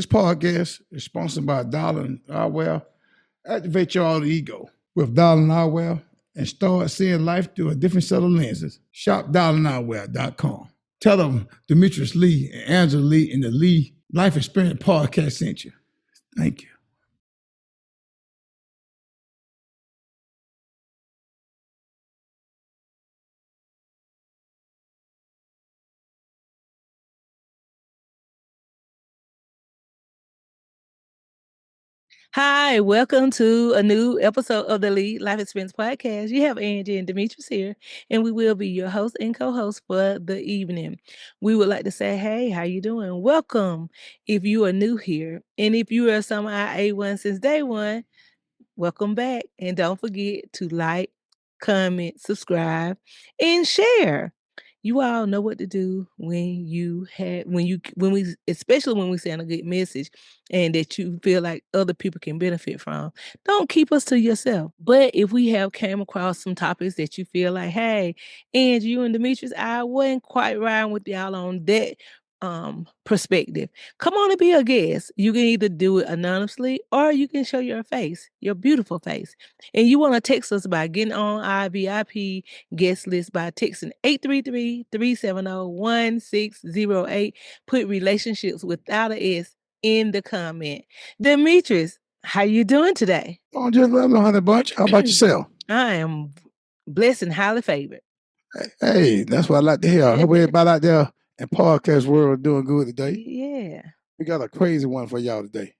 This podcast is sponsored by Darling Arwell. Activate your alter ego with Darling Arwell and start seeing life through a different set of lenses. Shop darlingarwell.com. Tell them Demetrius Lee and Angela Lee in the Lee Life Experience Podcast sent you. Thank you. Hi, welcome to a new episode of the Lead Life Experience Podcast. You have Angie and Demetrius here, and we will be your host and co-host for the evening. We would like to say, hey, how you doing? Welcome if you are new here. And if you are some of our A1 since day one, welcome back. And don't forget to like, comment, subscribe, and share. You all know what to do when we especially when we send a good message and that you feel like other people can benefit from. Don't keep us to yourself. But if we have came across some topics that you feel like, hey, and you and Demetrius, I wasn't quite riding with y'all on that perspective. Come on and be a guest. You can either do it anonymously or you can show your face, your beautiful face. And you want to text us by getting on our VIP guest list by texting 833-370-1608. Put relationships without a S in the comment. Demetrius, how you doing today? Oh, just love the Honey Bunch. How about yourself? I am blessed and highly favored. Hey, that's what I like to hear. I hope everybody out there in podcast world doing good today. Yeah. We got a crazy one for y'all today.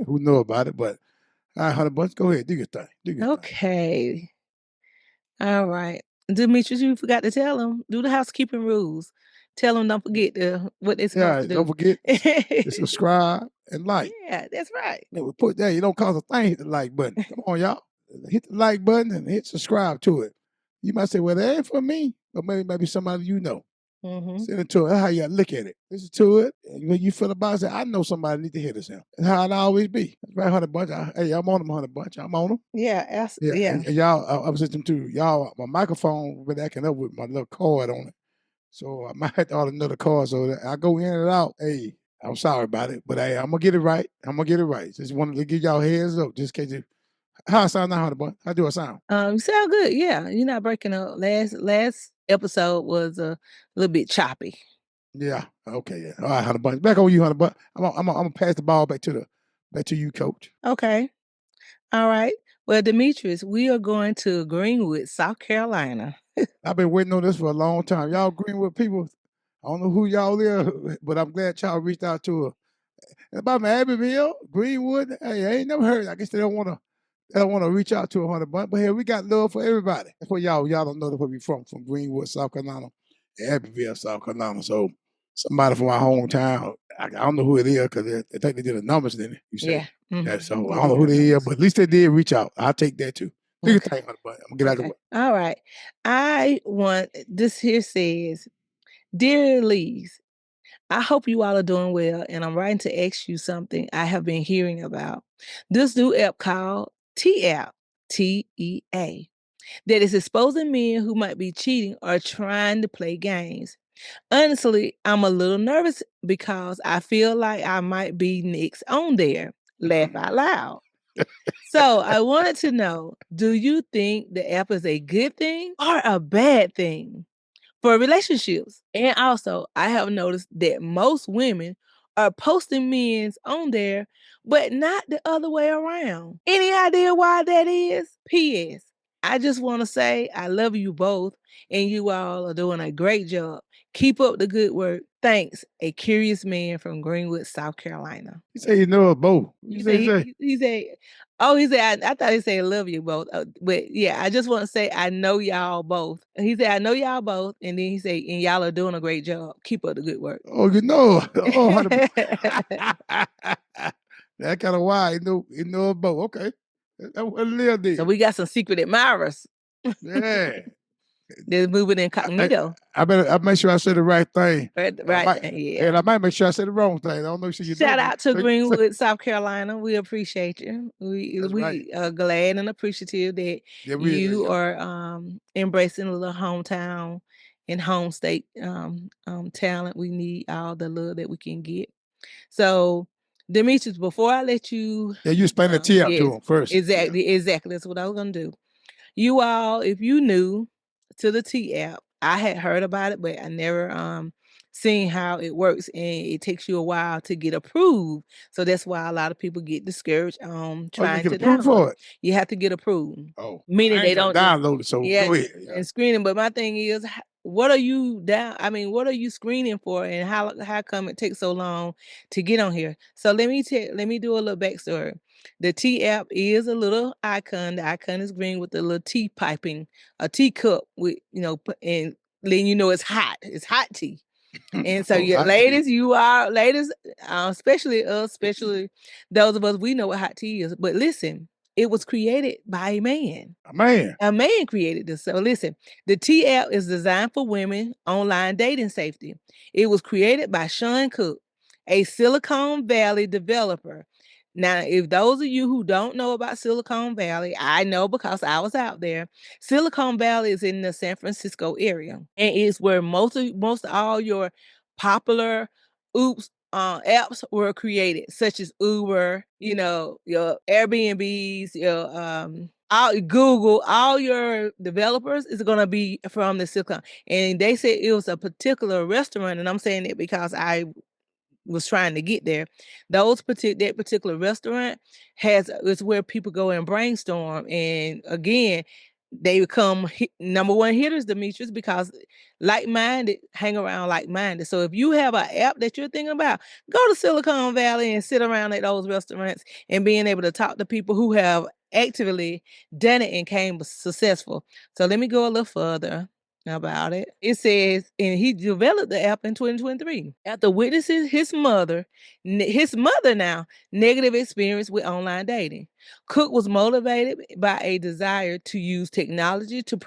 Who know about it, but all right, Honey Bunch, go ahead. Do your thing. Okay. All right. Demetrius, you forgot to tell them. Do the housekeeping rules. Tell them don't forget what they're supposed to do. Don't forget to subscribe and like. Yeah, that's right. We put that. You don't cost a thing. Hit the like button. Come on, y'all. Hit the like button and hit subscribe to it. You might say, well, that ain't for me, but maybe somebody you know. Mm-hmm. Send it to it. That's how you got to look at it. Listen to it. And when you feel about it, say, I know somebody need to hear this. That's how it always be. That's right, Honey Bunch. Hey, I'm on them, Honey Bunch. I'm on them. Yeah. And y'all, I was listening to y'all. My microphone been acting up with my little cord on it. So I might have to order another cord. So I go in and out. Hey, I'm sorry about it, but hey, I'm gonna get it right. Just wanted to give y'all heads up, just in case you. How I sound now, Honey Bunch? How do I sound? You sound good. Yeah, you're not breaking up. Last episode was a little bit choppy. Yeah. Okay. Yeah. All right, Honey Bunch. Back on you, Honey Bunch. I'm gonna pass the ball back to you, Coach. Okay. All right. Well, Demetrius, we are going to Greenwood, South Carolina. I've been waiting on this for a long time. Y'all Greenwood people, I don't know who y'all are, but I'm glad y'all reached out to her. About my Abbeville, Greenwood, hey, I ain't never heard. I guess they don't want to reach out to 100 bucks. But here we got love for everybody. That's where y'all don't know where we from Greenwood, South Carolina, Abbeville, South Carolina. So somebody from our hometown, I don't know who it is because I think they did the numbers, didn't it? You say? Yeah. Mm-hmm. Yeah. So I don't know who they are, but at least they did reach out. I'll take that too. Do your thing, 100 bucks. I'm gonna get out of the way. All right. I want this here says, Dear Lees, I hope you all are doing well, and I'm writing to ask you something I have been hearing about. This new app called T-App, T-E-A, that is exposing men who might be cheating or trying to play games. Honestly, I'm a little nervous because I feel like I might be next on there. Laugh out loud. So I wanted to know, do you think the app is a good thing or a bad thing for relationships? And also, I have noticed that most women are posting men's on there, but not the other way around. Any idea why that is? P.S. I just want to say I love you both, and you all are doing a great job. Keep up the good work. Thanks, a curious man from Greenwood, South Carolina. You say you know both. He said, I thought he said love you both. But yeah, I just want to say I know y'all both. He said, I know y'all both. And then he said, and y'all are doing a great job. Keep up the good work. Oh, you know. Oh, that kind of why you know both. Okay. That's what it is then. So we got some secret admirers. Yeah. They're moving incognito. I make sure I say the right thing. Right. And I might make sure I say the wrong thing. I don't know if you Shout out to Greenwood, South Carolina. We appreciate you. We are glad and appreciative that you are embracing a little hometown and home state talent. We need all the love that we can get. So Demetrius, before I let you, Yeah, you explain the T out to yes, them first. Yeah. exactly. That's what I was gonna do. You all, if you new to the T app, I had heard about it, but I never seen how it works, and it takes you a while to get approved. So that's why a lot of people get discouraged Oh, you gotta trying get to approved download for it. it. You have to get approved, Oh, meaning I they ain't got don't just downloaded, so yeah, go ahead. Yeah. and screening. But my thing is, what are you down? I mean, what are you screening for, and how come it takes so long to get on here? So let me do a little backstory. The T app is a little icon. The icon is green with the little tea piping, a teacup with and letting you know it's hot. It's hot tea. And so, Oh, yeah, hot tea. ladies, ladies, especially us, especially those of us, we know what hot tea is. But listen, it was created by a man. Man. A man created this. So listen, the T app is designed for women online dating safety. It was created by Sean Cook, a Silicon Valley developer. Now, if those of you who don't know about Silicon Valley, I know because I was out there. Silicon Valley is in the San Francisco area, and it's where most all your popular oops apps were created, such as Uber, your Airbnbs, your all Google, all your developers is gonna be from the Silicon. And they said it was a particular restaurant, and I'm saying it because I was trying to get there. That particular restaurant has is where people go and brainstorm. And again, they become number one hitters, Demetrius, because like-minded hang around like-minded. So if you have an app that you're thinking about, go to Silicon Valley and sit around at those restaurants and being able to talk to people who have actively done it and came successful. So let me go a little further about it. It says, and he developed the app in 2023 after witnessing his mother now, negative experience with online dating. Cook was motivated by a desire to use technology to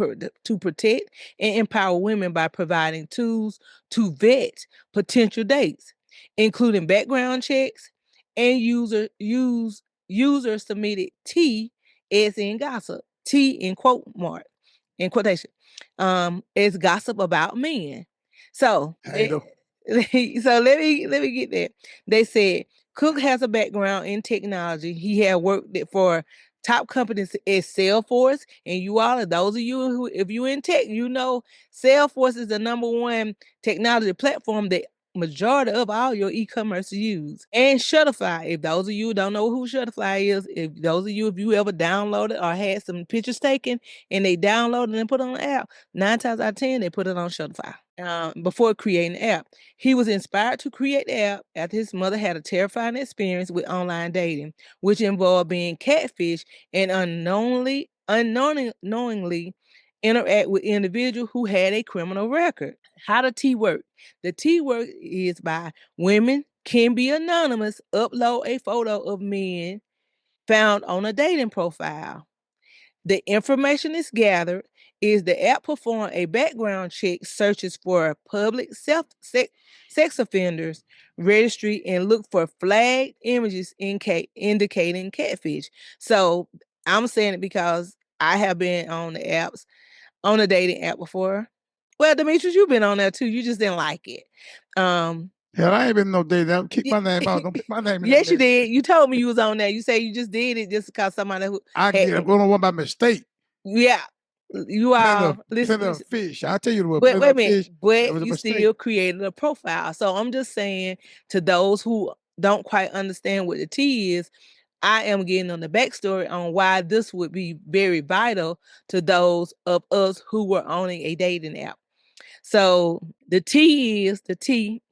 protect and empower women by providing tools to vet potential dates, including background checks and user submitted tea as in gossip, tea in in quotation, is gossip about men. So Hey, though. so let me get there. They said Cook has a background in technology. He had worked for top companies at Salesforce, and you all, those of you who, if you in tech, you know Salesforce is the number one technology platform that majority of all your e-commerce use. And Shutterfly, if those of you don't know who Shutterfly is, if you ever downloaded or had some pictures taken and they downloaded and put on the app, 9 times out of 10 they put it on Shutterfly. Before creating the app, he was inspired to create the app after his mother had a terrifying experience with online dating, which involved being catfish and unknowingly interact with individuals who had a criminal record. How the T work? The T work is by women can be anonymous, upload a photo of men found on a dating profile. The information is gathered is the app perform a background check, searches for public sex offenders registry, and look for flagged images indicating catfish. So I'm saying it because I have been on the apps, on a dating app before. Well, Demetrius, you've been on there too. You just didn't like it. Hell, I ain't been no day down. Keep my name out. Don't put my name in that Yes, you mess. did. You told me you was on there. You say you just did it just because somebody who I had, get I'm going on one by mistake. yeah, you Plenty all listen. of fish. I tell you the word, But plenty wait a of minute, fish. That but was a you mistake. still created a profile. So I'm just saying to those who don't quite understand what the T is, I am getting on the backstory on why this would be very vital to those of us who were owning a dating app. So the T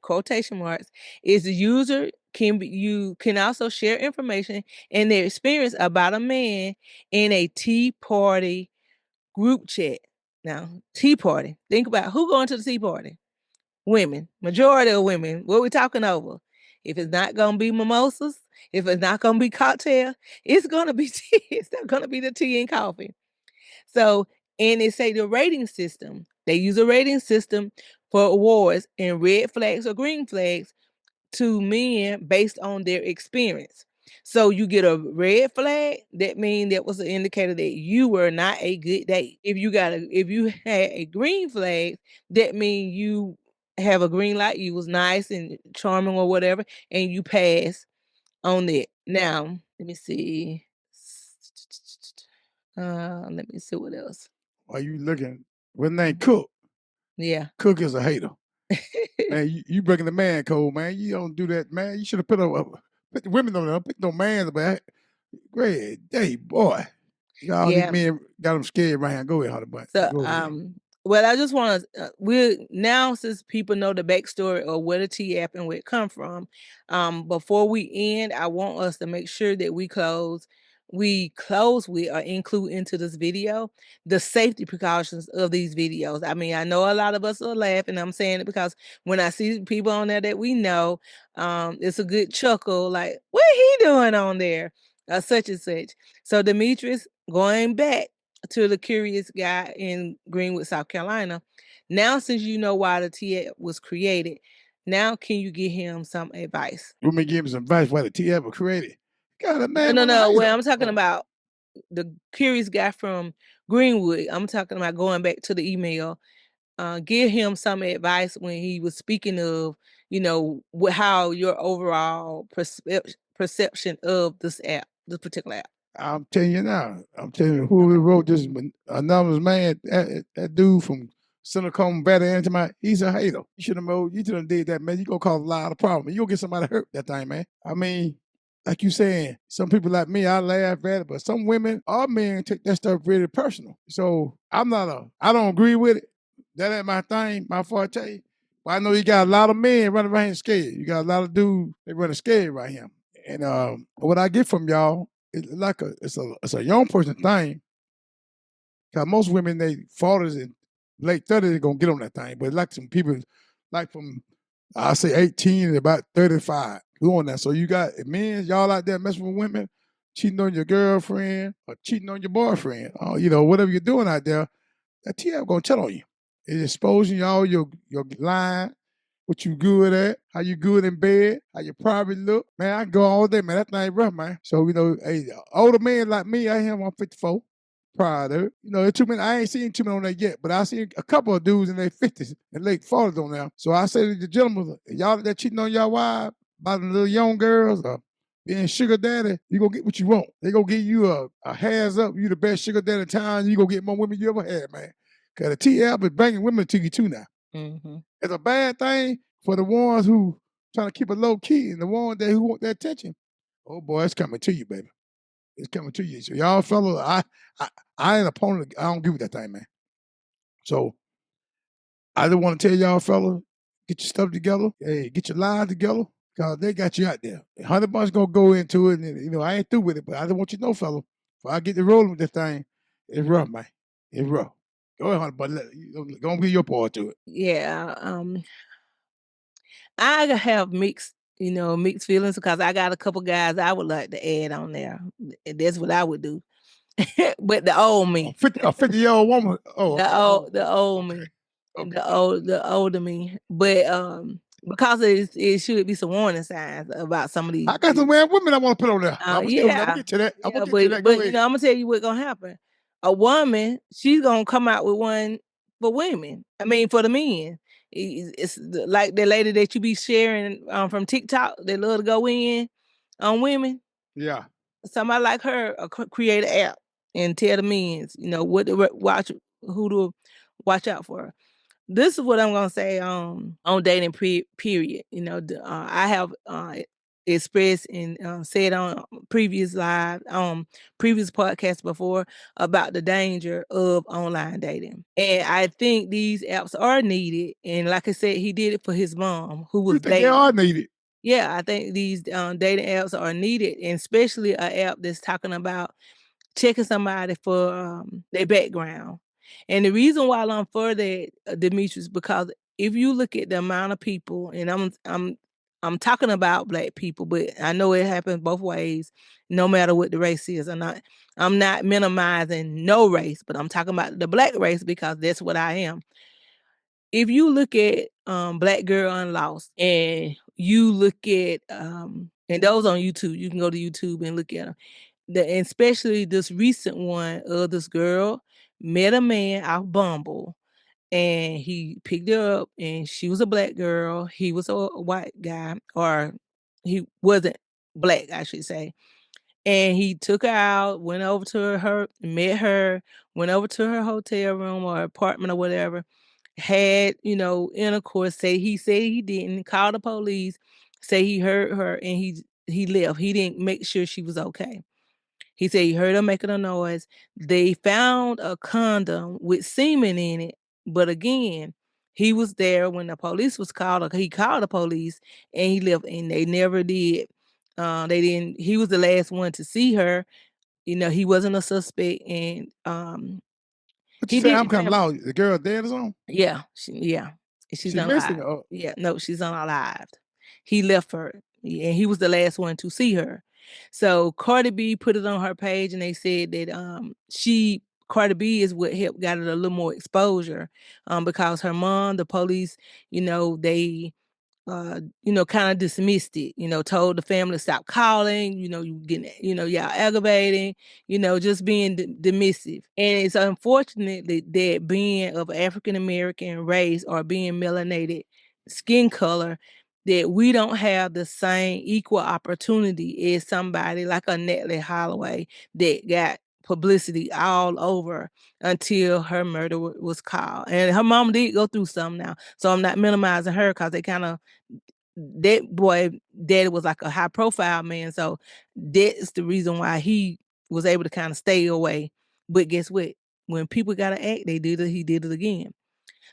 quotation marks is the user you can also share information and their experience about a man in a tea party group chat. Now, tea party. Think about who going to the tea party? Women. Majority of women. What we talking over? If it's not gonna be mimosas, if it's not gonna be cocktail, it's gonna be tea. It's not gonna be the tea and coffee. So, and they say the rating system. They use a rating system for awards and red flags or green flags to men based on their experience. So you get a red flag, that means that was an indicator that you were not a good date. If you had a green flag, that means you have a green light, you was nice and charming or whatever, and you pass on it. Now, let me see. Let me see what else. Why you looking? What name Cook? Yeah. Cook is a hater. Man, you breaking the man code, man. You don't do that, man. You should have put the women on there. Put no man, but great day, boy. Y'all these Yeah. men got them scared right here. Go ahead, Hunter Bunch. So, Go ahead. well, I just want to, we now since people know the backstory of where the tea app and where it come from, before we end, I want us to make sure that we close with or include into this video the safety precautions of these videos. I mean, I know a lot of us are laughing. I'm saying it because when I see people on there that we know, it's a good chuckle, like, what he doing on there? Such and such. So Demetrius, going back to the curious guy in Greenwood, South Carolina. Now, since you know why the TA was created, now can you give him some advice? Let me give him some advice why the TF was created. God, a No, man no, was a no. hater. Well, I'm talking about the curious guy from Greenwood. I'm talking about going back to the email. Give him some advice when he was speaking of, how your overall perception of this app, this particular app. I'm telling you now. I'm telling you who wrote this anonymous man, that dude from Silicon Valley Intimate, he's a hater. You should have known, you should have did that, man. You gonna cause a lot of problems. You'll get somebody hurt that time, man. I mean, like you saying, some people like me, I laugh at it, but some women or men take that stuff really personal. So I don't agree with it. That ain't my thing, my forte. But I know you got a lot of men running around here scared. You got a lot of dudes they running scared right here. And what I get from y'all, it's a young person thing. Cause most women they 40s and late 30s they gonna get on that thing. But like some people like from I say 18 and about 35 who on that. So you got men, y'all out there messing with women, cheating on your girlfriend or cheating on your boyfriend, or whatever you're doing out there, that TF gonna tell on you. It's exposing y'all your line, what you good at, how you good in bed, how you probably look. Man, I can go all day, man. That thing rough, man. So, hey, older man like me, I am 154. Proud of it. There's too many, I ain't seen too many on there yet, but I seen a couple of dudes in their 50s and late 40s on there. So I say to the gentlemen, y'all that cheating on y'all wife, by the little young girls, or being sugar daddy, you gonna get what you want. They gonna give you a hands up, you the best sugar daddy in town, you gonna get more women you ever had, man. Cause the TL is bringing women to you too now. Mm-hmm. It's a bad thing for the ones who trying to keep it low key and the ones who want that attention. Oh boy, it's coming to you, baby. It's coming to you. So y'all fellas, I ain't opponent. I don't give with that thing, man. So I just want to tell y'all fellas, get your stuff together. Hey, get your lines together. Cause they got you out there. 100 bucks gonna go into it, and I ain't through with it, but I just want you to know, fella, if I get to rolling with this thing, it's rough, man. It's rough. Go ahead, 100 bucks. Gonna be your part to it. Yeah. I have mixed feelings because I got a couple guys I would like to add on there. That's what I would do. But the old me, 50-year-old woman. Oh, okay. the old Okay. me, Okay. the older me. But because it should be some warning signs about some of these. I got some mad women I want to put on there. But I'm gonna Yeah, get to that. I'm gonna yeah, get to but that. Go I'm ahead. gonna tell you what's gonna happen. A woman, she's gonna come out with one for women. I mean, for the men. It's like the lady that you be sharing from TikTok. They love to go in on women. Yeah. Somebody like her, create an app and tell the men, what to watch, who to watch out for. This is what I'm gonna say on dating period. I have expressed and said on previous podcasts before about the danger of online dating, and I think these apps are needed. And like I said, he did it for his mom who You was think they dating. are needed? Yeah, I think these dating apps are needed, and especially an app that's talking about checking somebody for their background. And the reason why I'm for that, Demetrius, because if you look at the amount of people, and I'm talking about Black people, but I know it happens both ways, no matter what the race is. I'm not minimizing no race, but I'm talking about the Black race because that's what I am. If you look at Black Girl Unlost and you look at and those on YouTube, you can go to YouTube and look at them. And especially this recent one of this girl met a man off Bumble and he picked her up and she was a Black girl. He was a white guy, or he wasn't black, I should say. And he took her out, went over to her, met her, went over to her hotel room or apartment or whatever, had, intercourse, said he didn't, call the police, say he heard her, and he left. He didn't make sure she was okay. He said he heard her making a noise. They found a condom with semen in it, but again, he was there when the police was called, or he called the police, and he left, and they never did. They didn't. He was the last one to see her. He wasn't a suspect, and What you he say? I'm didn't kind of have. loud. The girl dead or something? Yeah, she's She missing. unalive. Yeah, no, she's unalived. He left her, and he was the last one to see her. So Cardi B put it on her page, and they said that Cardi B is what helped got it a little more exposure, because her mom, the police, they kind of dismissed it, told the family to stop calling, you getting, y'all aggravating, just being dismissive. And it's unfortunate that being of African American race or being melanated skin color, that we don't have the same equal opportunity as somebody like a Natalie Holloway that got publicity all over until her murder was called. And her mom did go through some now. So I'm not minimizing her, because they kind of, that boy daddy was like a high profile man. So that's the reason why he was able to kind of stay away. But guess what? When people gotta act, he did it again.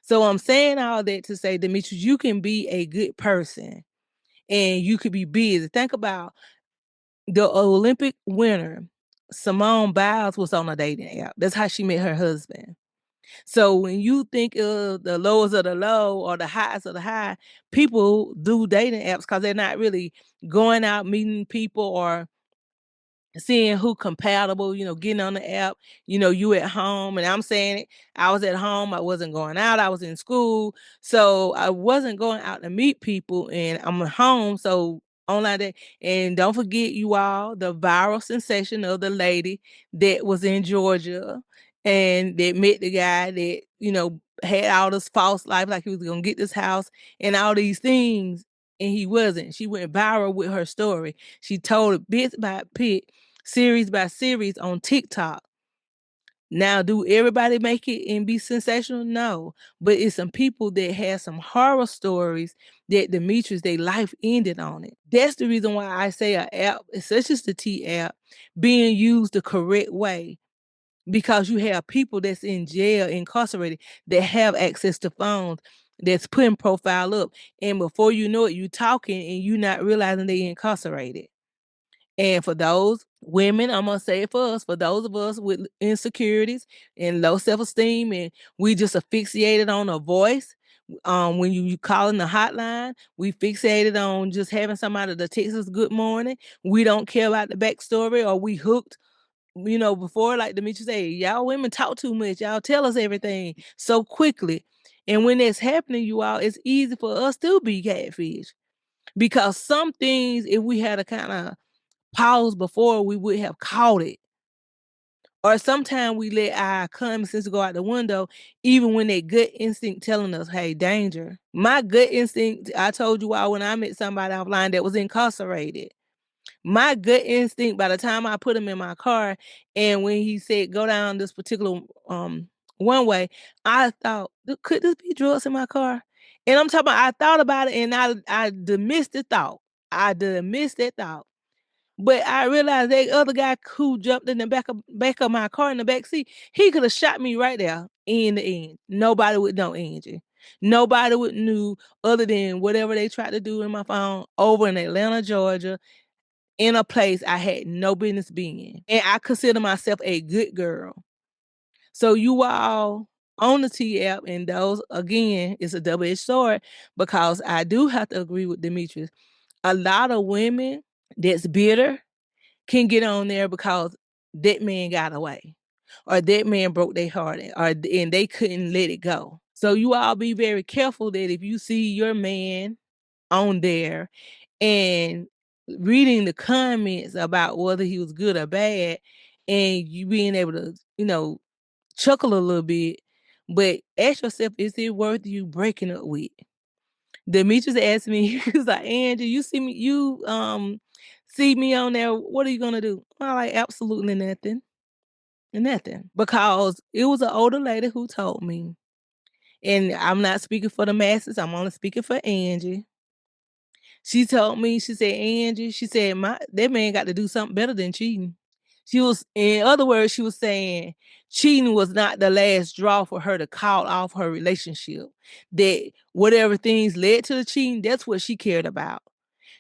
So I'm saying all that to say, Demetrius, you can be a good person and you could be busy. Think about the Olympic winner, Simone Biles, was on a dating app. That's how she met her husband. So when you think of the lows of the low or the highs of the high, people do dating apps because they're not really going out meeting people or seeing who compatible, getting on the app, you at home. And I'm saying it, I was at home, I wasn't going out, I was in school. So I wasn't going out to meet people, and I'm at home. So online day. And don't forget, you all, the viral sensation of the lady that was in Georgia and that met the guy that, had all this false life, like he was gonna get this house and all these things, and he wasn't. She went viral with her story. She told it bit by bit, series by series on TikTok. Now, do everybody make it and be sensational? No. But it's some people that have some horror stories that Demetrius, their life ended on it. That's the reason why I say an app, such as the T app, being used the correct way. Because you have people that's in jail, incarcerated, that have access to phones, that's putting profile up. And before you know it, you talking and you not realizing they incarcerated. And for those women, I'm gonna say it for us, for those of us with insecurities and low self-esteem, and we just asphyxiated on a voice. When you calling the hotline, we fixated on just having somebody to text us good morning. We don't care about the backstory, or we hooked, before, like Demetri said, y'all women talk too much. Y'all tell us everything so quickly. And when that's happening, you all, it's easy for us to be catfish. Because some things, if we had a kind of pause before, we would have caught it. Or sometimes we let our common sense go out the window, even when that gut instinct telling us, hey, danger. My gut instinct, I told you all when I met somebody offline that was incarcerated. My gut instinct, by the time I put him in my car, and when he said go down this particular one way, I thought, could this be drugs in my car? And I'm talking about, I thought about it, and I dismissed the thought. I dismissed that thought. But I realized that other guy who jumped in the back of my car in the back seat, he could have shot me right there in the end. Nobody would know, Angie. Nobody would knew, other than whatever they tried to do in my phone over in Atlanta, Georgia, in a place I had no business being. And I consider myself a good girl. So you all on the T app, and those, again, it's a double-edged sword, because I do have to agree with Demetrius. A lot of women that's bitter can get on there because that man got away, or that man broke their heart, and they couldn't let it go. So you all be very careful that if you see your man on there and reading the comments about whether he was good or bad, and you being able to, chuckle a little bit, but ask yourself, is it worth you breaking up with? Demetrius asked me, he was like, Angie, you see me, you see me on there, what are you gonna do? I'm like, absolutely nothing. Nothing. Because it was an older lady who told me, and I'm not speaking for the masses, I'm only speaking for Angie. She told me, she said, Angie, she said, that man got to do something better than cheating. She was, in other words, she was saying cheating was not the last straw for her to call off her relationship. That whatever things led to the cheating, that's what she cared about.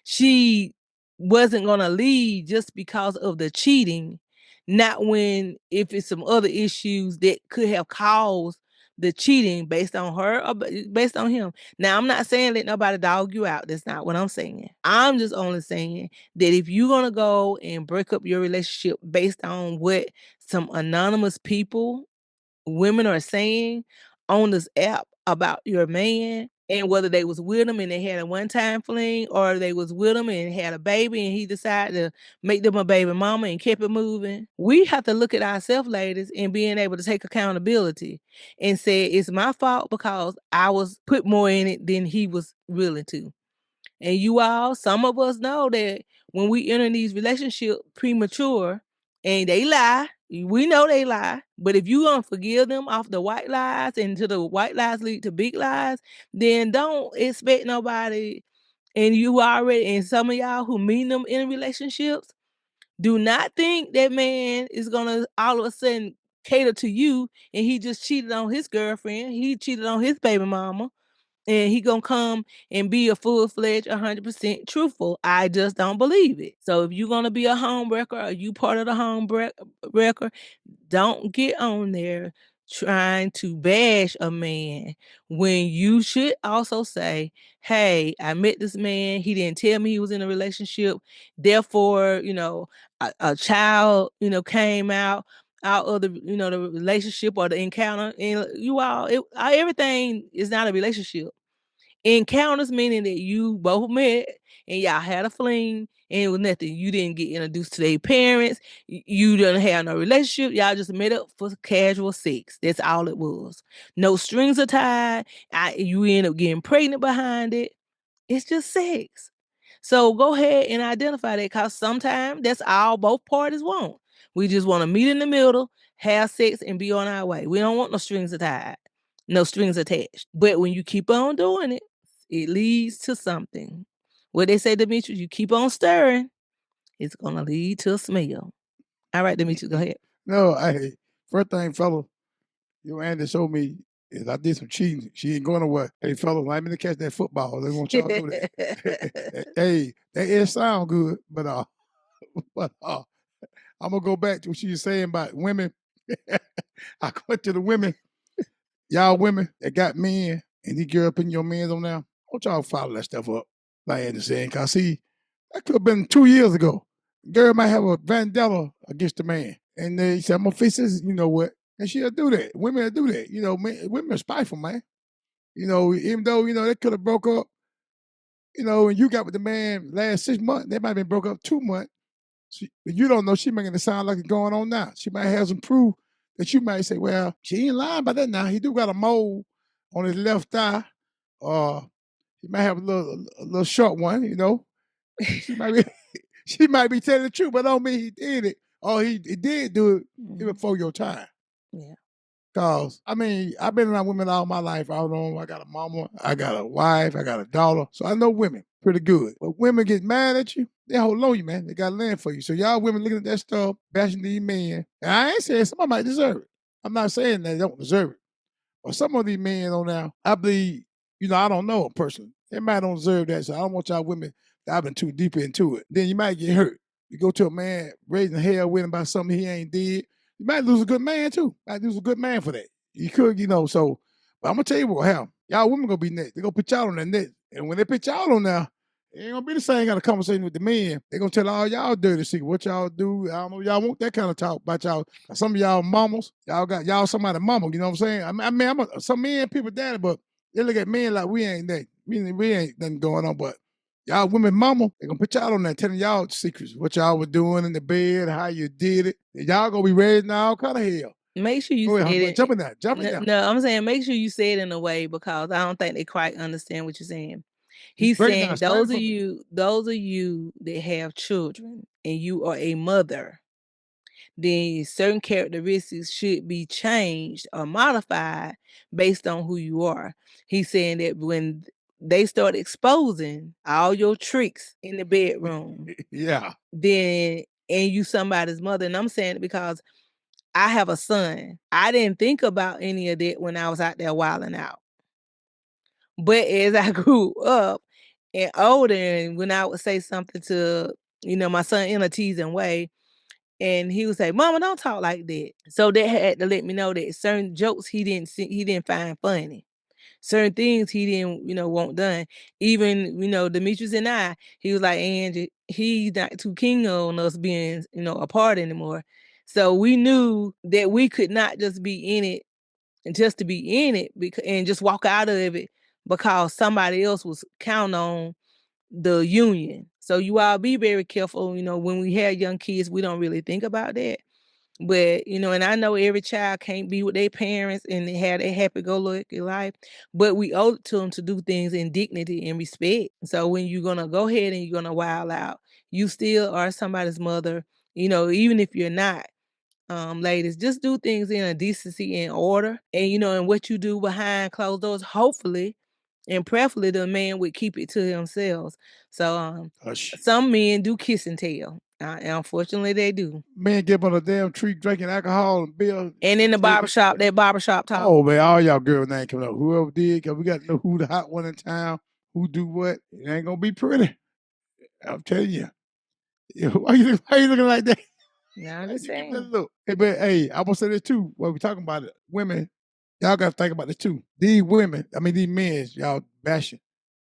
She wasn't gonna leave just because of the cheating, not when if it's some other issues that could have caused the cheating based on her or based on him. Now, I'm not saying let nobody dog you out. That's not what I'm saying. I'm just only saying that if you're gonna go and break up your relationship based on what some anonymous people, women are saying on this app about your man, and whether they was with him and they had a one-time fling, or they was with him and had a baby and he decided to make them a baby mama and kept it moving. We have to look at ourselves, ladies, and being able to take accountability and say it's my fault because I was put more in it than he was willing to. And you all, some of us know that when we enter these relationships premature and they lie, we know they lie. But if you gonna forgive them off the white lies and to the white lies lead to big lies, then don't expect nobody. And you already, and some of y'all who meet them in relationships, do not think that man is gonna all of a sudden cater to you and he just cheated on his girlfriend, he cheated on his baby mama and he gonna come and be a full-fledged 100% truthful. I just don't believe it. So if you're gonna be a home wrecker or you part of the home wrecker, don't get on there trying to bash a man when you should also say, hey, I met this man, he didn't tell me he was in a relationship, therefore, a child, came out of the the relationship or the encounter, and everything is not a relationship. Encounters meaning that you both met and y'all had a fling and it was nothing. You didn't get introduced to their parents. You didn't have no relationship. Y'all just met up for casual sex. That's all it was. No strings attached. You end up getting pregnant behind it. It's just sex. So go ahead and identify that, because sometimes that's all both parties want. We just want to meet in the middle, have sex, and be on our way. We don't want no strings attached. No strings attached. But when you keep on doing it, it leads to something. What they say, Demetrius, you keep on stirring, it's gonna lead to a smell. All right, Demetrius, go ahead. No, first thing, fella, your Andy showed me is I did some cheating. She ain't going nowhere. Hey, fellas, I mean to catch that football. They want y'all to do that. Hey, that is sound good, but I'm gonna go back to what she was saying about women. I go to the women, y'all women that got men, and these girls putting your men on now. Don't y'all follow that stuff up? Like Andy saying, cause see, that could have been 2 years ago. Girl might have a vandella against the man, and they said, "I'm gonna fix this." You know what? And she'll do that. Women will do that. Women are spiteful, man. Even though they could have broke up. And you got with the man last 6 months, they might have been broke up 2 months. But you don't know. She making it sound like it's going on now. She might have some proof that you might say, "Well, she ain't lying about that now. He do got a mole on his left thigh, or he might have a little short one. She might be she might be telling the truth, but don't mean he did it. Or he did do it before your time." Yeah. Cause I've been around women all my life. I got a mama, I got a wife, I got a daughter. So I know women pretty good. But women get mad at you, they hold on you, man. They got land for you. So y'all women looking at that stuff, bashing these men. And I ain't saying somebody might deserve it. I'm not saying they don't deserve it. But some of these men on now, I believe, I don't know a person. They might don't deserve that. So I don't want y'all women diving too deep into it. Then you might get hurt. You go to a man raising hell with him about something he ain't did. You might lose a good man too. Might lose a good man for that. You could, so. But I'm gonna tell you what happened. Y'all women gonna be next. They gonna put y'all on that net, and when they put y'all on there, it ain't gonna be the same kind of conversation with the men. They gonna tell all y'all dirty secret, what y'all do. I don't know. Y'all want that kind of talk about y'all. Some of y'all mamas, y'all got y'all somebody mama. You know what I'm saying? Some men people daddy, but they look at men like we ain't that. We ain't nothing going on, but y'all women mama, they gonna put y'all on there telling y'all secrets, what y'all were doing in the bed, how you did it. And y'all gonna be raising all kind of hell. Make sure you Go say ahead, it. jump in there. No, I'm saying make sure you say it in a way, because I don't think they quite understand what you're saying. He's Break it down, saying explain it for me. those of you that have children and you are a mother, then certain characteristics should be changed or modified based on who you are. He's saying that when they start exposing all your tricks in the bedroom, Yeah. then and you somebody's mother, and I'm saying it because I have a son. I didn't think about any of that when I was out there wilding out. But as I grew up and older, and when I would say something to, my son in a teasing way, and he would say, "Mama, don't talk like that." So that had to let me know that certain jokes he didn't find funny. Certain things he didn't, want done. Even, Demetrius and I, he was like, Angie, he's not too keen on us being, apart anymore. So we knew that we could not just be in it and just to be in it and just walk out of it because somebody else was counting on the union. So you all be very careful. When we have young kids, we don't really think about that. But, and I know every child can't be with their parents and they have a happy-go-lucky life, but we owe it to them to do things in dignity and respect. So when you're gonna go ahead and you're gonna wild out, you still are somebody's mother, even if you're not. Ladies, just do things in a decency and order, and and what you do behind closed doors, hopefully and prayerfully the man would keep it to themselves. So Hush. some men do kiss and tell. And unfortunately they do. Man, get up on a damn tree drinking alcohol and beer. And in the barbershop, that barbershop talk. Oh man, all y'all girl name coming up. Whoever did, cause we got to know who the hot one in town, who do what. It ain't gonna be pretty. I'm telling you. Why you looking like that? Yeah, I'm Why just you give me that saying. look? Hey, but hey, I'm gonna say this too. While we talking about it, women, y'all gotta think about this too. These women, I mean these men, y'all bashing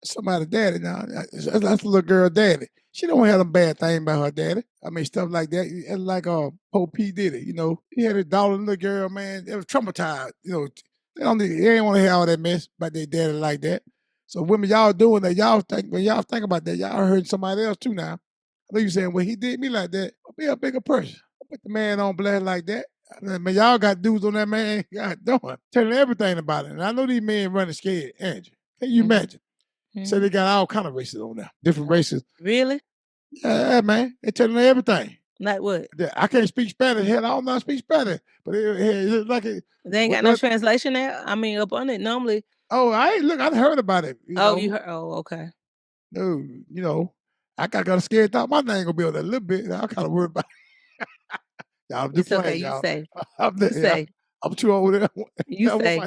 somebody daddy now. That's a little girl daddy. She don't have a bad thing about her daddy. I mean stuff like that. It's like Pope P did it. He had a daughter, little girl, man. They was traumatized. They ain't want to hear all that mess about their daddy like that. So women, y'all doing that. Y'all think when y'all think about that, y'all heard somebody else too now. I know you saying, well, he did me like that. I'll be a bigger person. I'll put the man on blast like that. Man, y'all got dudes on that man. God darn, telling everything about it. And I know these men running scared, Angie. Can you imagine? So they got all kind of races on there, different races. Really? Yeah, man. They telling her everything. Like what? I can't speak Spanish. Hell, I don't know how to speak Spanish. But it's like it. They ain't got no translation there? I mean, up on it normally. Oh, I ain't look. I heard about it. Oh, you heard? Oh, okay. No, I got scared. Thought my name gonna be on that a little bit. I kind of worried about. Y'all, I'm just It's okay. playing, You y'all. say. I'm, You say. I'm too old. You say.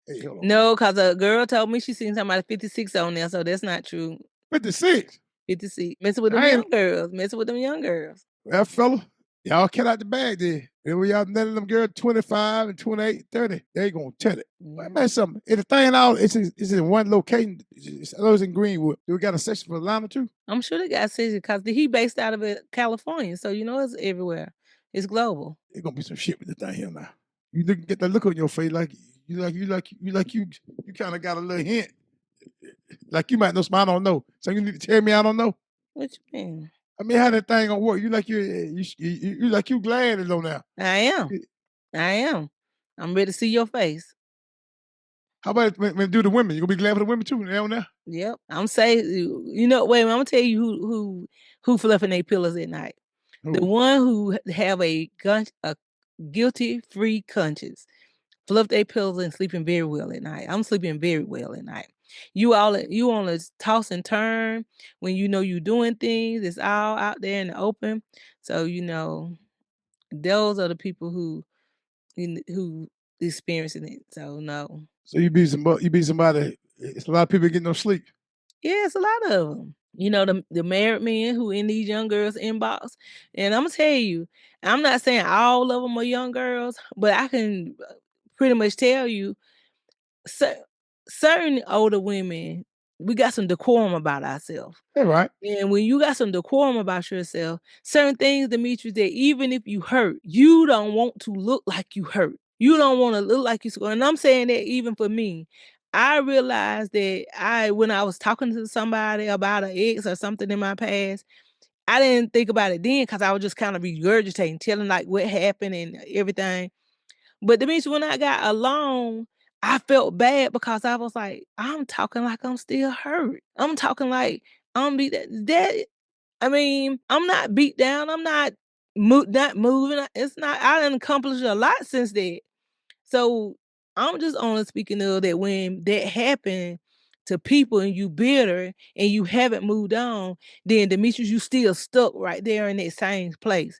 Hey, hold on. No, because a girl told me she seen somebody 56 on there, so that's not true. 56. 56. Messing with them young girls. Messing with them young girls. That fella, y'all cut out the bag there. And we y'all letting them girls 25 and 28, 30, they gonna tell it. But man, something. If the thing out, it's in one location. I know it's in Greenwood. Do we got a section for Atlanta too? I'm sure they got cities because he based out of California, so it's everywhere. It's global. It's gonna be some shit with the thing here now. You get that look on your face like you kind of got a little hint. Like you might know something I don't know. So you need to tell me I don't know. What you mean? I mean, how that thing gonna work? You like you glad it's on there. I am. I'm ready to see your face. How about when do the women? You gonna be glad for the women too? They on there? Yep. I'm saying, wait a minute, I'm gonna tell you who fluffing their pillows at night. The one who have a guilty-free conscience. Fluff their pillows and sleeping very well at night. I'm sleeping very well at night. You on a toss and turn when you doing things. It's all out there in the open. So those are the people who experiencing it. So no. So you be somebody. It's a lot of people getting no sleep. Yeah, it's a lot of them. The married men who in these young girls' inbox. And I'm gonna tell you, I'm not saying all of them are young girls, but I can pretty much tell you certain older women, we got some decorum about ourselves. All right. And when you got some decorum about yourself, certain things, Demetrius, that even if you hurt, you don't want to look like you hurt. You don't want to look like you scored. And I'm saying that even for me. I realized that when I was talking to somebody about an ex or something in my past, I didn't think about it then because I was just kind of regurgitating, telling like what happened and everything. But Demetrius, when I got alone, I felt bad because I was like, I'm talking like I'm still hurt. I'm talking like I'm be that I mean, I'm not beat down. I'm not not moving. It's not. I done accomplished a lot since then. So I'm just only speaking of that when that happened to people and you bitter and you haven't moved on, then Demetrius, you still stuck right there in that same place.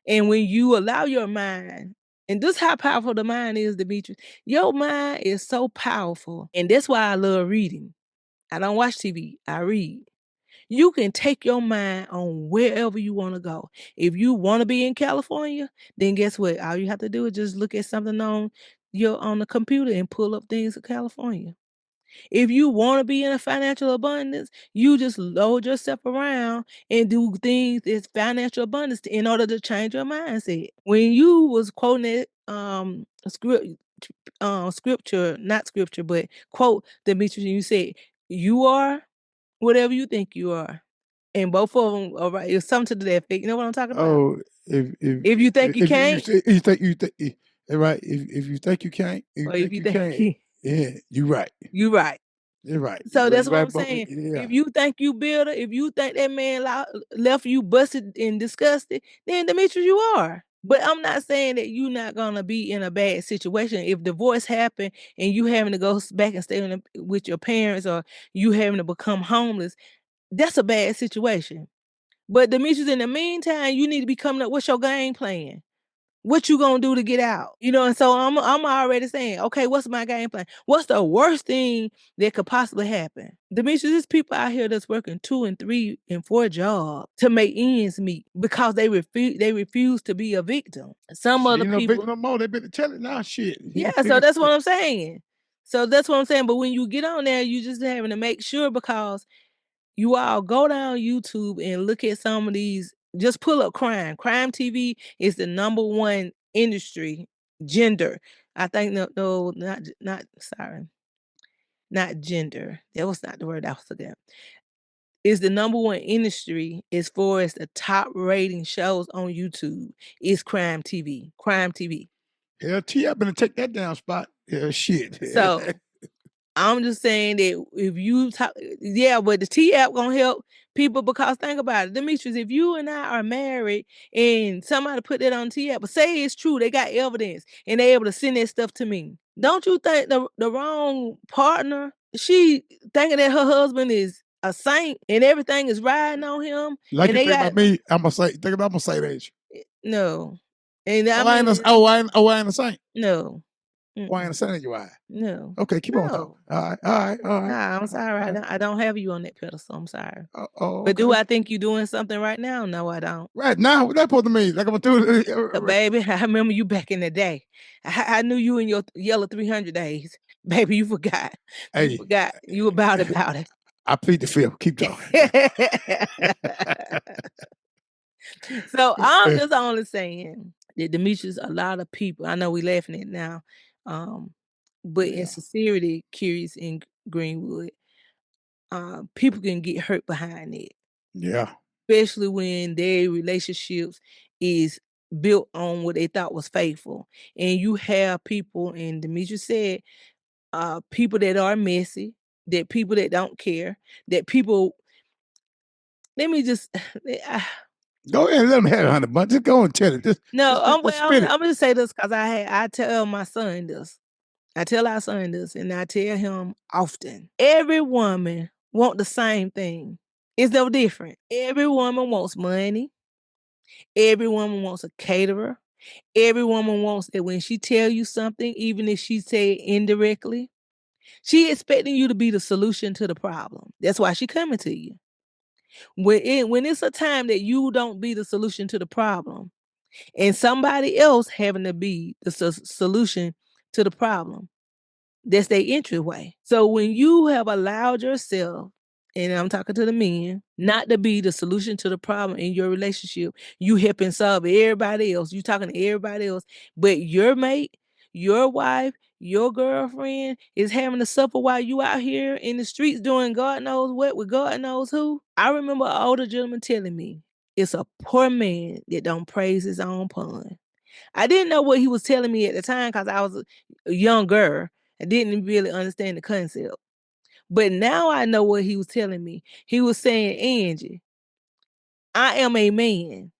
And when you allow your mind, and this how powerful the mind is, Demetrius. Your mind is so powerful. And that's why I love reading. I don't watch TV, I read. You can take your mind on wherever you want to go. If you want to be in California, then guess what? All you have to do is just look at something on the computer and pull up things of California. If you want to be in a financial abundance, you just load yourself around and do things that's financial abundance in order to change your mindset. When you was quoting it, scripture, not scripture, but quote Demetrius, you said, "You are whatever you think you are." And both of them are right. It's something to that effect. You know what I'm talking about? Oh, If you think you can't, you think right, if you think you can't, if you or if think you you think can't, yeah, you right. you right. You're right. So that's You what right I'm about me. saying. Yeah. If you think you bitter, if you think that man left you busted and disgusted, then Demetrius, you are. But I'm not saying that you're not gonna be in a bad situation. If divorce happened and you having to go back and stay with your parents, or you having to become homeless, that's a bad situation. But Demetrius, in the meantime, you need to be coming up. What's your game plan? What you gonna do to get out? You know, and so I'm already saying, okay, what's my game plan? What's the worst thing that could possibly happen? Demetrius, there's people out here that's working 2 and 3 and 4 jobs to make ends meet because they refuse to be a victim. Some She other ain't no victim people, no more. They better tell it now. Shit. yeah, so that's what I'm saying. So that's what I'm saying. But when you get on there, you just having to make sure, because you all go down YouTube and look at some of these. Just pull up crime. Crime TV is the number one industry. Gender. I think no, not sorry, not gender. That was not the word I was looking at. Is the number one industry as far as the top rating shows on YouTube is Crime TV. Crime TV. Hell, T, I better take that down spot. Yeah, shit. So I'm just saying that if you talk, yeah, but the T app gonna help people, because think about it, Demetrius, if you and I are married and somebody put that on T app, but say it's true, they got evidence and they able to send that stuff to me. Don't you think the wrong partner, she thinking that her husband is a saint and everything is riding on him, Like and you they think got about me, I'm gonna say that. no, and I Oh, I ain't a, mean I ain't a saint. no, Oh, I ain't a saint you are. no, Okay, keep on talking. no. All right. Nah, I'm sorry. All right. I don't have you on that pedestal. I'm sorry. Oh, But do okay. I think you're doing something right now? No, I don't. Right now, what that supposed to mean? Like I'm gonna do it. Baby, I remember you back in the day. I knew you in your yellow 300 days. Baby, you forgot. You Hey, forgot. You about it. I plead the fifth. Keep talking. So I'm just only saying that Demetrius, a lot of people, I know we laughing at now, um, but in Yeah. sincerity, Curious in Greenwood, people can get hurt behind it. Yeah. Especially when their relationships is built on what they thought was faithful. And you have people, and Demetrius said, people that are messy, that people that don't care, that people, let me just, Go ahead and let them have it, honey bun. Just go and tell it. no, Just well, spit it. I'm gonna say this because I tell my son this. I tell our son this, and I tell him often. Every woman want the same thing. It's no different. Every woman wants money. Every woman wants a caterer. Every woman wants that when she tell you something, even if she say it indirectly, she expecting you to be the solution to the problem. That's why she coming to you. When it's a time that you don't be the solution to the problem, and somebody else having to be the solution to the problem, that's their entryway. So when you have allowed yourself, and I'm talking to the men, not to be the solution to the problem in your relationship, you helping solve everybody else. You talking to everybody else, but your mate, your wife, your girlfriend is having to suffer while you out here in the streets doing God knows what with God knows who. I remember an older gentleman telling me, it's a poor man that don't praise his own pun. I didn't know what he was telling me at the time because I was a young girl. I didn't really understand the concept. But now I know what he was telling me. He was saying, Angie, I am a man.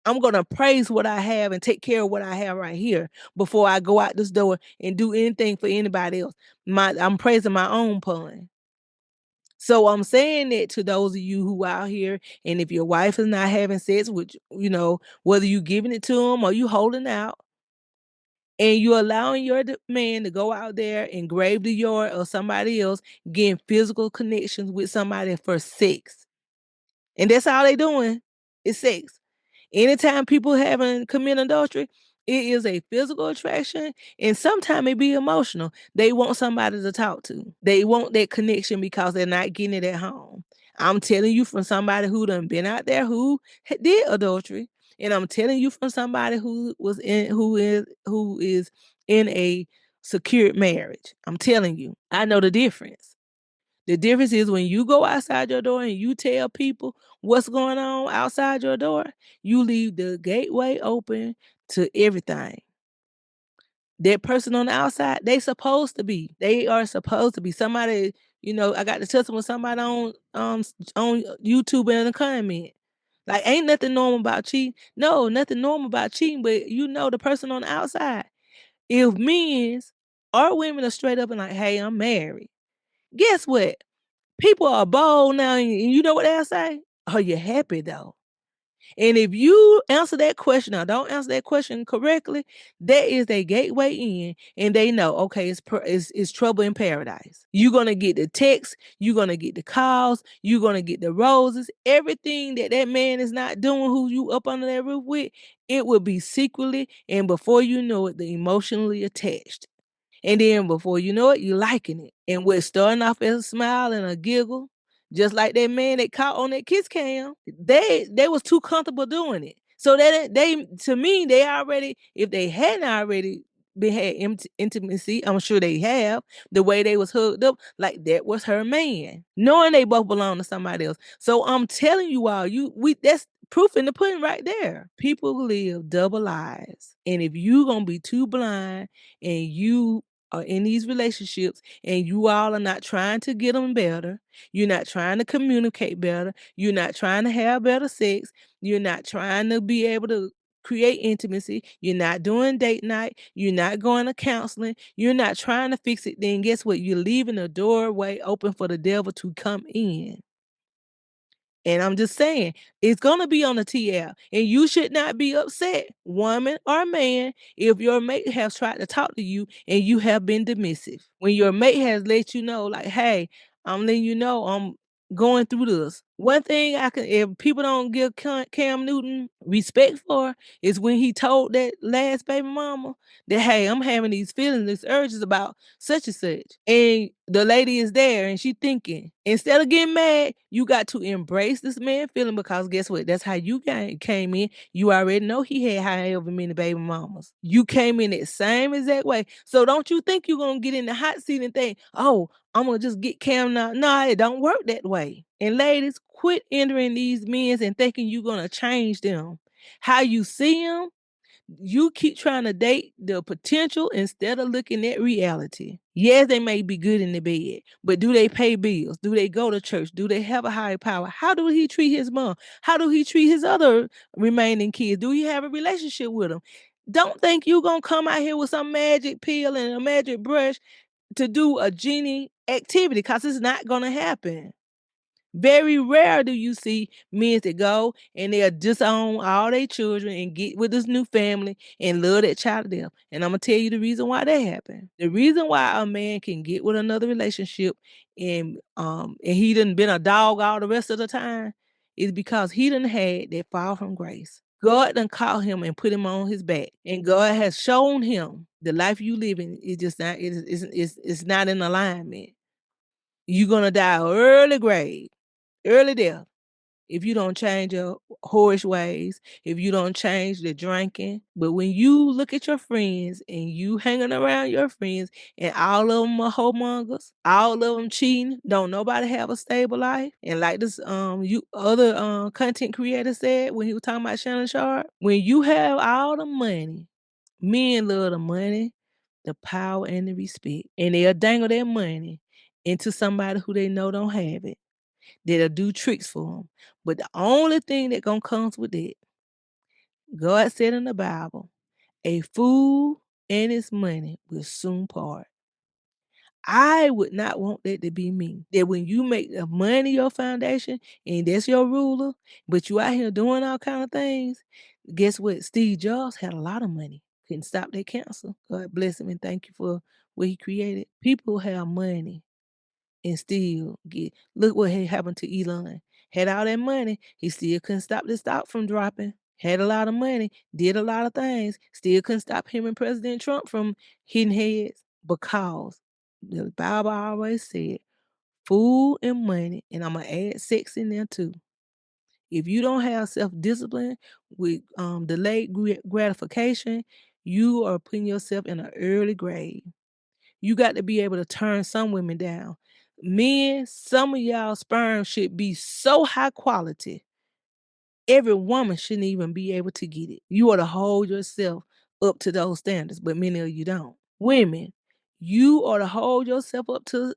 I'm going to praise what I have and take care of what I have right here before I go out this door and do anything for anybody else. I'm praising my own pun. So I'm saying that to those of you who out here, and if your wife is not having sex, which, whether you giving it to them or you holding out, and you're allowing your man to go out there and grave the yard or somebody else, getting physical connections with somebody for sex. And that's all they doing is sex. Anytime people having commit adultery, it is a physical attraction and sometimes it be emotional. They want somebody to talk to. They want that connection because they're not getting it at home. I'm telling you from somebody who done been out there who did adultery. And I'm telling you from somebody who is in a secured marriage. I'm telling you, I know the difference. The difference is when you go outside your door and you tell people what's going on outside your door, you leave the gateway open to everything. That person on the outside, they supposed to be. They are supposed to be. Somebody, I got to tell with somebody on YouTube in the comment. Like, ain't nothing normal about cheating. No, nothing normal about cheating, but the person on the outside. If men's or women are straight up and like, hey, I'm married. Guess what? People are bold now, and you know what they'll say? Are you happy though? And if you answer that question or don't answer that question correctly, that is a gateway in, and they know, okay, it's trouble in paradise. You're gonna get the texts, you're gonna get the calls, you're gonna get the roses, everything that man is not doing, who you up under that roof with, it will be secretly, and before you know it, the emotionally attached. And then before you know it, you liking it. And what's starting off as a smile and a giggle, just like that man that caught on that kiss cam, they was too comfortable doing it. So that they to me, they already, if they hadn't already been had intimacy, I'm sure they have, the way they was hooked up, like that was her man, knowing they both belong to somebody else. So I'm telling you all, that's proof in the pudding right there. People live double lives. And if you gonna be too blind and you are in these relationships and you all are not trying to get them better, you're not trying to communicate better, you're not trying to have better sex, you're not trying to be able to create intimacy, you're not doing date night, you're not going to counseling, you're not trying to fix it, then guess what? You're leaving the doorway open for the devil to come in. And I'm just saying, it's going to be on the TL. And you should not be upset, woman or man, if your mate has tried to talk to you and you have been dismissive. When your mate has let you know, like, hey, I'm letting you know I'm going through this. One thing if people don't give Cam Newton respect for, is when he told that last baby mama that, hey, I'm having these feelings, these urges about such and such. And the lady is there and she thinking, instead of getting mad, you got to embrace this man feeling, because guess what? That's how you came in. You already know he had however many baby mamas. You came in that same exact way. So don't you think you're going to get in the hot seat and think, oh, I'm going to just get Cam now. No, it don't work that way. And ladies, quit entering these men and thinking you're going to change them. How you see them, you keep trying to date the potential instead of looking at reality. Yes, they may be good in the bed, but do they pay bills? Do they go to church? Do they have a higher power? How do he treat his mom? How do he treat his other remaining kids? Do he have a relationship with them? Don't think you're going to come out here with some magic pill and a magic brush to do a genie activity, because it's not going to happen. Very rare do you see men that go and they'll disown all their children and get with this new family and love that child to them. And I'm gonna tell you the reason why that happened. The reason why a man can get with another relationship and he done been a dog all the rest of the time is because he done had that fall from grace. God done caught him and put him on his back, and God has shown him the life you living is just not it's not in alignment. You're gonna die early grave, early death, if you don't change your whorish ways, if you don't change the drinking. But when you look at your friends and you hanging around your friends and all of them are homongers, all of them cheating, don't nobody have a stable life. And like this you other content creator said when he was talking about Shannon Sharp, when you have all the money, men love the money, the power and the respect. And they'll dangle their money into somebody who they know don't have it. That'll do tricks for them. But the only thing that gonna comes with it, God said in the Bible, a fool and his money will soon part. I would not want that to be me. That when you make the money your foundation and that's your ruler, but you out here doing all kind of things, guess what? Steve Jobs had a lot of money. Couldn't stop that cancer. God bless him and thank you for what he created. People have money and still get look what had happened to Elon. Had all that money, he still couldn't stop the stock from dropping. Had a lot of money, did a lot of things, still couldn't stop him and President Trump from hitting heads because the Bible always said food and money, and I'm gonna add sex in there too. If you don't have self-discipline with delayed gratification, you are putting yourself in an early grave. You got to be able to turn some women down. Men, some of y'all sperm should be so high quality. Every woman shouldn't even be able to get it. You ought to hold yourself up to those standards, but many of you don't. Women, you ought to hold yourself up to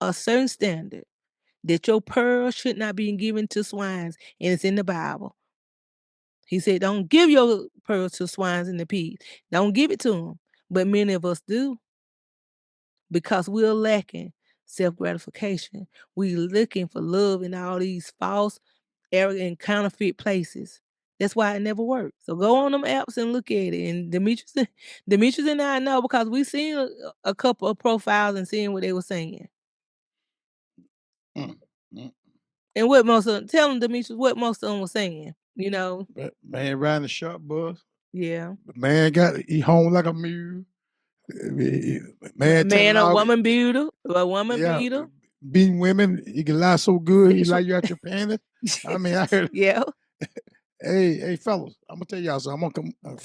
a certain standard that your pearl should not be given to swines, and it's in the Bible. He said, "Don't give your pearls to swines and the pigs. Don't give it to them." But many of us do because we're lacking self gratification. We're looking for love in all these false, arrogant, counterfeit places. That's why it never works. So go on them apps and look at it. And Demetrius and I know because we seen a couple of profiles and seeing what they were saying. Mm, mm. And what most of them, tell them, Demetrius, what most of them were saying, But man riding the short bus. Yeah. The man he home like a mule. Man telling Man or all woman beater, a woman yeah, beater. beating women. You can lie so good, he lie you out your panties. I mean, I heard. Yeah. Hey, fellas, I'm gonna tell y'all something. I'm gonna come.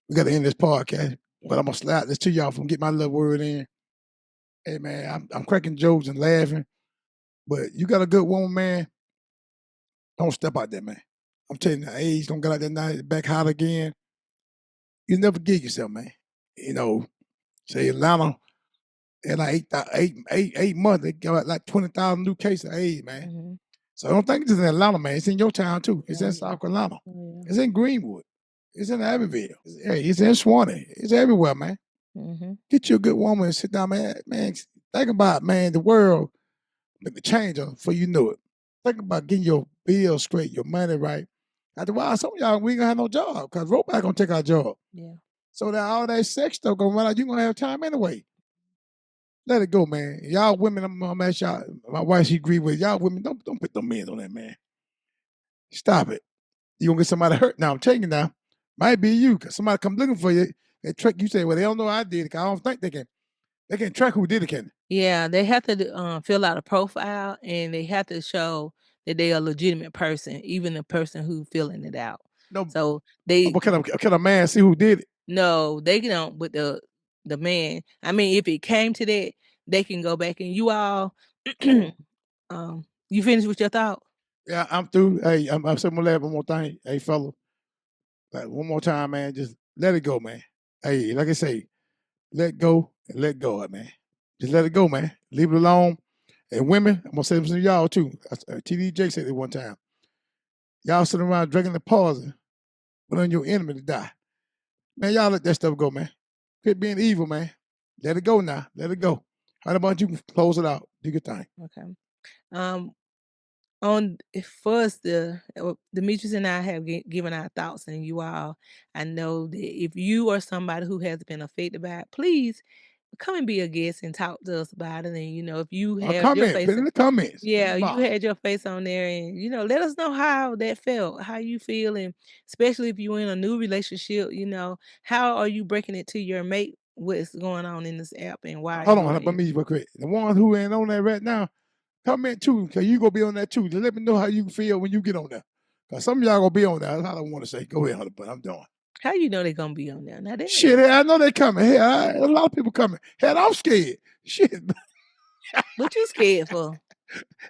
We gotta end this podcast, but I'm gonna slide this to y'all from get my little word in. Hey man, I'm cracking jokes and laughing, but you got a good woman, man. Don't step out there, man. I'm telling you, age don't get out there night back hot again. You never give yourself, man. You know, say Atlanta in like 8 months, they got like 20,000 new cases of AIDS, man. Mm-hmm. So I don't think it's in Atlanta, man. It's in your town too. It's Oh, in yeah. South Carolina. Oh, yeah. It's in Greenwood. It's in Abbeville. It's in Swanee. It's everywhere, man. Mm-hmm. Get you a good woman and sit down, man. Man, think about, man, the world, the changer for you know it. Think about getting your bills straight, your money right. After a while, some of y'all, we ain't gonna have no job because robot gonna take our job. Yeah. So that all that sex stuff gonna run out, you gonna have time anyway. Let it go, man. Y'all women, I'm gonna ask y'all, my wife, she agree with y'all women, don't put them men on that, man. Stop it. You gonna get somebody hurt. Now I'm telling you now, might be you, cause somebody come looking for you, they track you say, well, they don't know I did it, 'cause I don't think they can track who did it, can they? Yeah, they have to fill out a profile and they have to show that they are a legitimate person, even the person who filling it out. No, So they but can a man see who did it? no, they don't. But the man, I mean, if it came to that, they can go back and you all, you finished with your thought? Yeah, I'm through. Hey, I'm saying one more thing. Hey, fella, like one more time, man. Just let it go, man. Hey, like I say, let go and let go, man. Just let it go, man. Leave it alone. And women, I'm gonna say this to y'all too. TDJ said it one time. Y'all sitting around drinking the poison, but on your enemy to die. Man, y'all let that stuff go, man. Quit being evil, man. Let it go now. Let it go. How about you close it out? Do your thing. Okay. On first, Demetrius and I have given our thoughts, and you all, I know that if you are somebody who has been affected by it, please come and be a guest and talk to us about it. And if you had your Comment. face, Put it in the comments. In yeah, the you box. had your face on there, and let us know how that felt, how you feel, and especially if you're in a new relationship, how are you breaking it to your mate? What's going on in this app, and why are Hold you on, doing let it? me real quick. The ones who ain't on there right now, comment too, because you gonna be on that too. Just let me know how you feel when you get on there. Cause some of y'all gonna be on there. That's all I want to say. Go ahead, Hunter, but I'm done. How you know they're gonna be on there? Now Shit, I know they coming. Hey, a lot of people coming. Hell, I'm scared. Shit, what you scared for?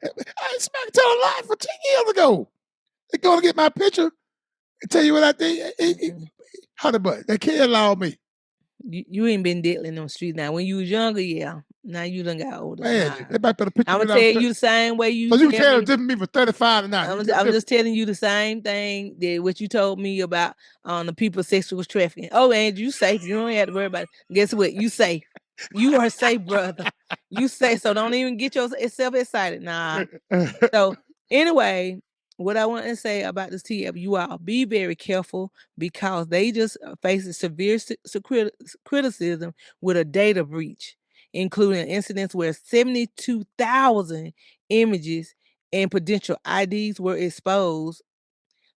I ain't smack tell a lie for 10 years ago. They gonna get my picture and tell you what I think. Hunter, but they can't allow me. You ain't been diddling them streets now. When you was younger, yeah. Now you done got older. Man, Nah. everybody better picture I'm me gonna like tell you the same way you so you tell tell me. the difference me from 35 to now. I'm just telling you the same thing that what you told me about the people sexual trafficking. Oh, and you safe. You don't have to worry about it. Guess what? You safe. You are safe, brother. You safe. So don't even get yourself excited. Nah. So anyway, what I want to say about this TF, you all be very careful because they just facing severe criticism with a data breach, including incidents where 72,000 images and potential IDs were exposed.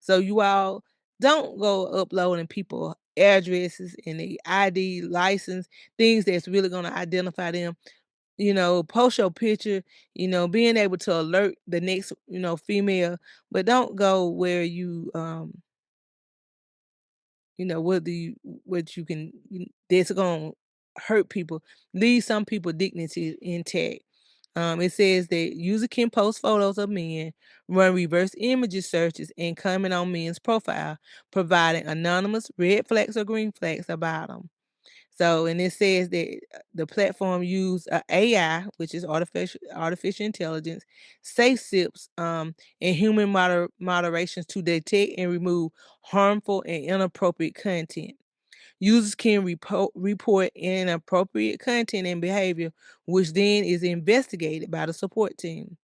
So you all don't go uploading people addresses and the ID license, things that's really going to identify them. Post your picture, being able to alert the next, female, but don't go where what you can, that's gonna hurt people, leave some people dignity intact. It says that user can post photos of men, run reverse images searches, and comment on men's profile, providing anonymous red flags or green flags about them. So, and it says that the platform use AI, which is artificial intelligence, safe sips, and human moderations to detect and remove harmful and inappropriate content. Users can report inappropriate content and behavior, which then is investigated by the support team.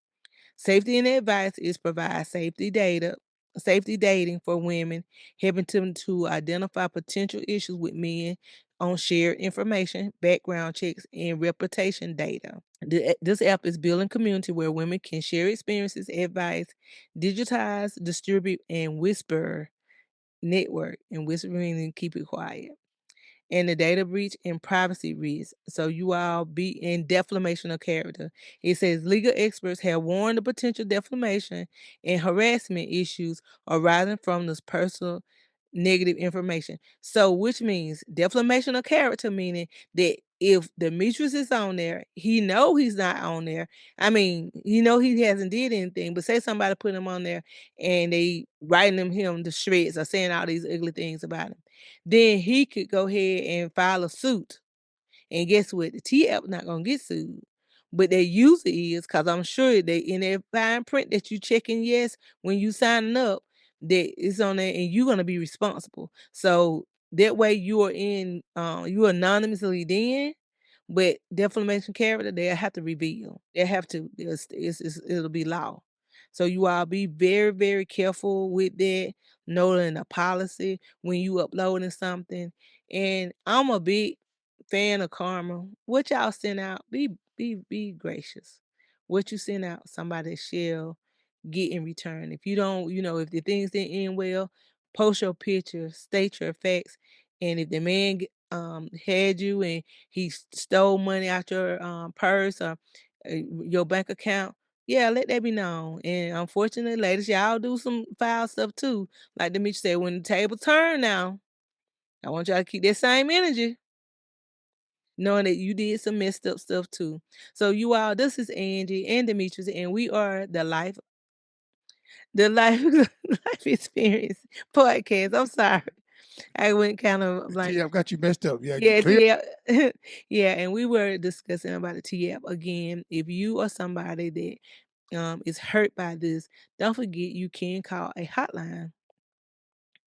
Safety and advice is provide safety dating for women, helping them to identify potential issues with men on shared information, background checks, and reputation data. This app is building community where women can share experiences, advice, digitize, distribute, and whisper network, and whispering and keep it quiet, and the data breach and privacy risk. So you all be in defamation of character. It says legal experts have warned of potential defamation and harassment issues arising from this personal negative information. So which means defamation of character, meaning that if Demetrius is on there, he know he's not on there. I mean, he hasn't did anything, but say somebody put him on there and they writing him to shreds or saying all these ugly things about him, then he could go ahead and file a suit. And guess what? The TF not gonna get sued. But their user is, because I'm sure they in their fine print that you checking yes when you signing up, that it's on there and you're gonna be responsible. So that way you are you anonymously then, but defamation character, they'll have to reveal. They have to, it'll be law. So you all be very, very careful with that, knowing the policy when you uploading something. And I'm a big fan of karma. What y'all send out, be gracious. What you send out, somebody shall get in return. If you don't, if the things didn't end well, post your picture, state your facts. And if the man had you and he stole money out your purse or your bank account, yeah, let that be known. And unfortunately, ladies, y'all do some foul stuff too. Like Demetri said, when the table turn now, I want y'all to keep that same energy, knowing that you did some messed up stuff too. So you all, this is Angie and Demetrius, and we are the life life experience podcast. I'm sorry. I went kind of like TF got you messed up. Yeah, yeah, clear. TF. Yeah, and we were discussing about the TF again. If you are somebody that is hurt by this, don't forget you can call a hotline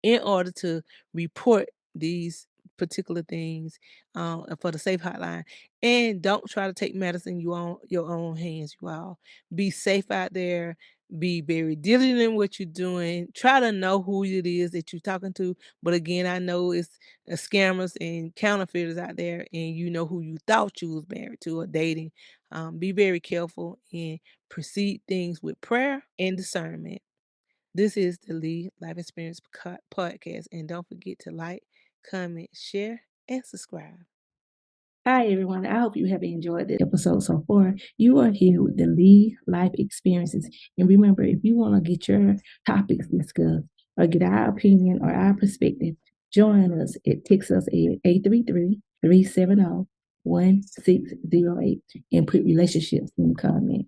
in order to report these particular things for the safe hotline. And don't try to take medicine you on your own hands, you all. Be safe out there. Be very diligent in what you're doing. Try to know who it is that you're talking to. But again, I know it's scammers and counterfeiters out there, and you know who you thought you was married to or dating. Be very careful and proceed things with prayer and discernment. This is the Lee Life Experience Podcast. And don't forget to like, comment, share, and subscribe. Hi, everyone. I hope you have enjoyed the episode so far. You are here with the Lee Life Experiences. And remember, if you want to get your topics discussed or get our opinion or our perspective, join us. Text us at 833-370-1608 and put relationships in the comment.